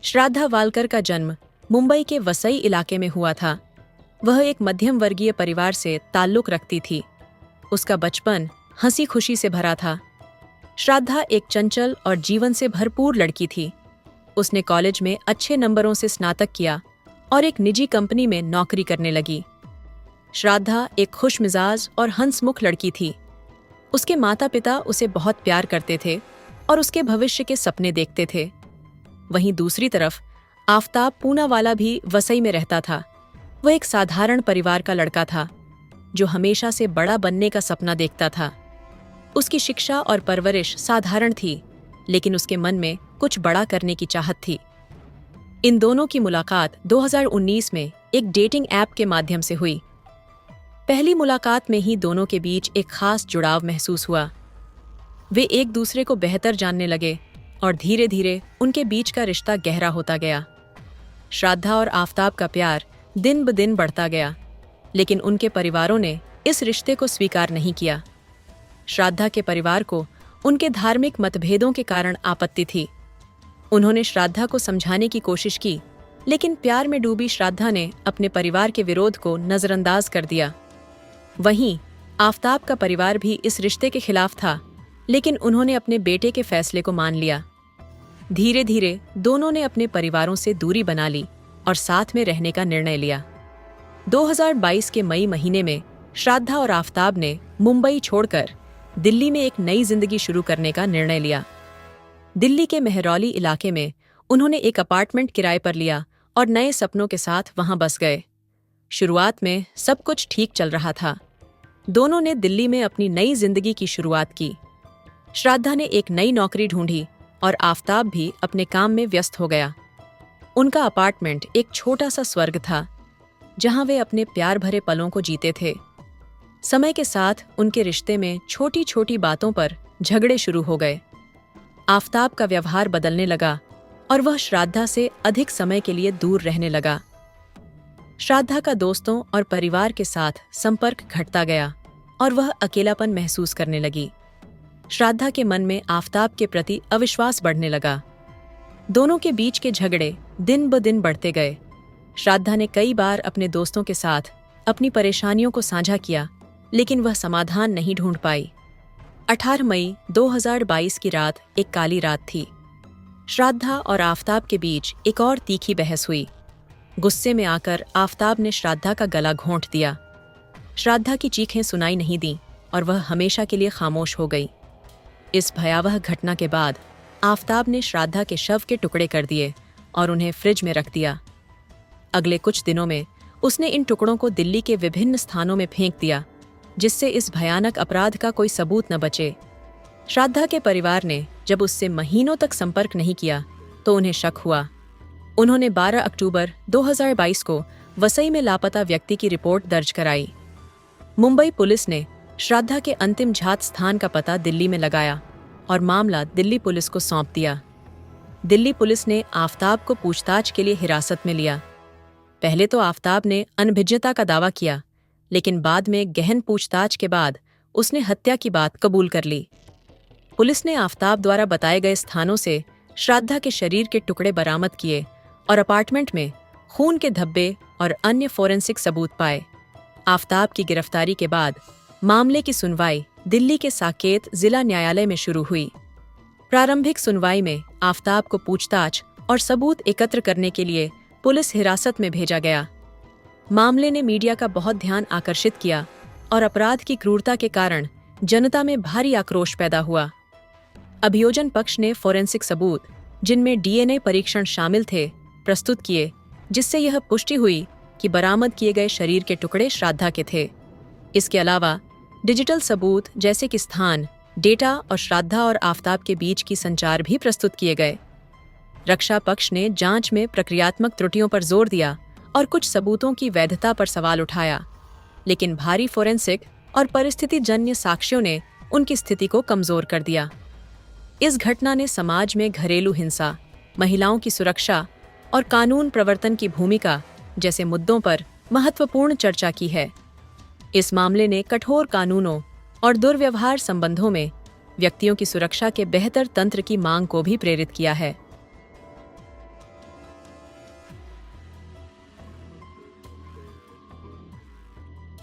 श्राद्धा Walker का जन्म मुंबई के वसई इलाके में हुआ था। वह एक मध्यम वर्गीय परिवार से ताल्लुक रखती थी। उसका बचपन हंसी खुशी से भरा था। श्राद्धा एक चंचल और जीवन से भरपूर लड़की थी। उसने कॉलेज में अच्छे नंबरों से स्नातक किया और एक निजी कंपनी में नौकरी करने लगी। श्राद्धा एक खुशमिजाज और हंसमुख लड़की थी। उसके माता पिता उसे बहुत प्यार करते थे और उसके भविष्य के सपने देखते थे। वहीं दूसरी तरफ आफताब पूनावाला भी वसई में रहता था। वह एक साधारण परिवार का लड़का था जो हमेशा से बड़ा बनने का सपना देखता था। उसकी शिक्षा और परवरिश साधारण थी, लेकिन उसके मन में कुछ बड़ा करने की चाहत थी। इन दोनों की मुलाकात 2019 में एक डेटिंग ऐप के माध्यम से हुई। पहली मुलाकात में ही दोनों के बीच एक खास जुड़ाव महसूस हुआ। वे एक दूसरे को बेहतर जानने लगे और धीरे धीरे उनके बीच का रिश्ता गहरा होता गया। श्राद्धा और आफताब का प्यार दिन ब दिन बढ़ता गया, लेकिन उनके परिवारों ने इस रिश्ते को स्वीकार नहीं किया। श्राद्धा के परिवार को उनके धार्मिक मतभेदों के कारण आपत्ति थी। उन्होंने श्राद्धा को समझाने की कोशिश की, लेकिन प्यार में डूबी श्राद्धा ने अपने परिवार के विरोध को नजरअंदाज कर दिया। वहीं आफताब का परिवार भी इस रिश्ते के खिलाफ था, लेकिन उन्होंने अपने बेटे के फैसले को मान लिया। धीरे धीरे दोनों ने अपने परिवारों से दूरी बना ली और साथ में रहने का निर्णय लिया। 2022 के मई महीने में श्राद्धा और आफताब ने मुंबई छोड़कर दिल्ली में एक नई जिंदगी शुरू करने का निर्णय लिया। दिल्ली के मेहरौली इलाके में उन्होंने एक अपार्टमेंट किराए पर लिया और नए सपनों के साथ वहां बस गए। शुरुआत में सब कुछ ठीक चल रहा था। दोनों ने दिल्ली में अपनी नई जिंदगी की शुरुआत की। श्राद्धा ने एक नई नौकरी ढूंढी और आफताब भी अपने काम में व्यस्त हो गया। उनका अपार्टमेंट एक छोटा सा स्वर्ग था, जहां वे अपने प्यार भरे पलों को जीते थे। समय के साथ उनके रिश्ते में छोटी छोटी बातों पर झगड़े शुरू हो गए। आफताब का व्यवहार बदलने लगा और वह श्राद्धा से अधिक समय के लिए दूर रहने लगा। श्राद्धा का दोस्तों और परिवार के साथ संपर्क घटता गया और वह अकेलापन महसूस करने लगी। श्राद्धा के मन में आफताब के प्रति अविश्वास बढ़ने लगा। दोनों के बीच के झगड़े दिन ब दिन बढ़ते गए। श्राद्धा ने कई बार अपने दोस्तों के साथ अपनी परेशानियों को साझा किया, लेकिन वह समाधान नहीं ढूंढ पाई। 18 मई 2022 की रात एक काली रात थी। श्राद्धा और आफताब के बीच एक और तीखी बहस हुई। गुस्से में आकर आफताब ने श्राद्धा का गला घोंट दिया। श्राद्धा की चीखें सुनाई नहीं दी और वह हमेशा के लिए खामोश हो गई। इस भयावह घटना के बाद आफताब ने श्राद्धा के शव के टुकड़े कर दिए और उन्हें फ्रिज में रख दिया। अगले कुछ दिनों में उसने इन टुकड़ों को दिल्ली के विभिन्न स्थानों में फेंक दिया, जिससे इस भयानक अपराध का कोई सबूत न बचे। श्राद्धा के परिवार ने जब उससे महीनों तक संपर्क नहीं किया तो उन्हें शक हुआ। उन्होंने 12 अक्टूबर 2022 को वसई में लापता व्यक्ति की रिपोर्ट दर्ज कराई। मुंबई पुलिस ने श्राद्धा के अंतिम झात स्थान का पता दिल्ली में लगाया और मामला दिल्ली पुलिस को सौंप दिया। दिल्ली पुलिस ने आफताब को पूछताछ के लिए हिरासत में लिया। पहले तो आफताब ने अनभिज्ञता का दावा किया, लेकिन बाद में गहन पूछताछ के बाद उसने हत्या की बात कबूल कर ली। पुलिस ने आफताब द्वारा बताए गए स्थानों से श्राद्धा के शरीर के टुकड़े बरामद किए और अपार्टमेंट में खून के धब्बे और अन्य फोरेंसिक सबूत पाए। आफताब की गिरफ्तारी के बाद मामले की सुनवाई दिल्ली के साकेत जिला न्यायालय में शुरू हुई। प्रारंभिक सुनवाई में आफताब को पूछताछ और सबूत एकत्र करने के लिए पुलिस हिरासत में भेजा गया। मामले ने मीडिया का बहुत ध्यान आकर्षित किया और अपराध की क्रूरता के कारण जनता में भारी आक्रोश पैदा हुआ। अभियोजन पक्ष ने फोरेंसिक सबूत, जिनमें डीएनए परीक्षण शामिल थे, प्रस्तुत किए, जिससे यह पुष्टि हुई कि बरामद किए गए शरीर के टुकड़े श्राद्धा के थे। इसके अलावा डिजिटल सबूत जैसे कि स्थान, डेटा और श्राद्धा और आफताब के बीच की संचार भी प्रस्तुत किए गए। रक्षा पक्ष ने जांच में प्रक्रियात्मक त्रुटियों पर जोर दिया और कुछ सबूतों की वैधता पर सवाल उठाया, लेकिन भारी फोरेंसिक और परिस्थितिजन्य साक्ष्यों ने उनकी स्थिति को कमजोर कर दिया। इस घटना ने समाज में घरेलू हिंसा, महिलाओं की सुरक्षा और कानून प्रवर्तन की भूमिका जैसे मुद्दों पर महत्वपूर्ण चर्चा की है। इस मामले ने कठोर कानूनों और दुर्व्यवहार संबंधों में व्यक्तियों की सुरक्षा के बेहतर तंत्र की मांग को भी प्रेरित किया है।